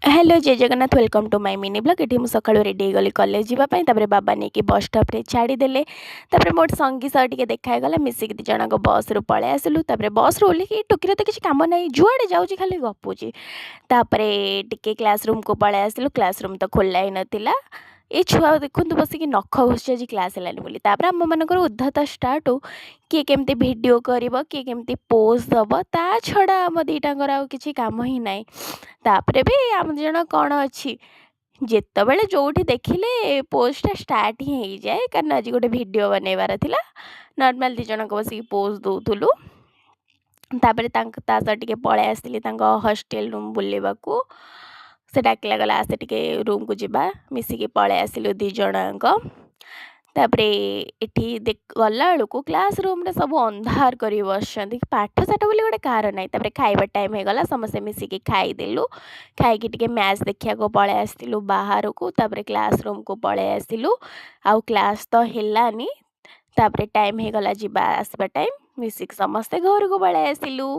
Hello जय Jagannath welcome to my mini blog ये सका रेडी गली कॉलेज जावाई बाबा नहीं कि बस स्टॉप रे छाड़ीदे मोट संगी सह टे देखागला मिसिक दी जन बस रु पलि आसलु बस रू ओह्ल टुकीर तो किसी कम ना जुआड़े जाऊँगी खाली गपुची टे क्लासरूम को पलि आसलु क्लासरूम तो खोला ही नाला ये छुआ देखु बसिक नख घुसी आज क्लास है बोली आम मानकर उद्धत स्टार्ट हो किए केमती भिडियो कर किए केमती पोज दब ता छड़ा आम दीटांगर आउ किसी काम ही ना तापरे भी आम जन कौन अच्छी जितेबले जो देखिले पोजटा स्टार्ट ही हो जाए कारण आज गोटे भिड बनइबार थिला नॉर्मल दी जन बसिक पोज दौलु तापर टे पलि आसली हॉस्टल रूम बुलवाक से डाकिला गला आसे टिके रूम को जीवा मिसिकी पलि आसिलु दी जणक तापरे एठी गला बेलू क्लास रूम रे सब अंधार कर बस पाठ साठ बोली गोटे कार ना तापर खाइबा टाइम हो गला समस्ते मिसिकी खाईदेलु खाई टिके मैच देखा को पलि आसलु बाहर को तापर क्लास रूम को पलि आसलु आउ क्लास तो हेलानी तापर टाइम हो गला जीवा आसबा टाइम मिसिक समस्ते घर को पलि आसलु।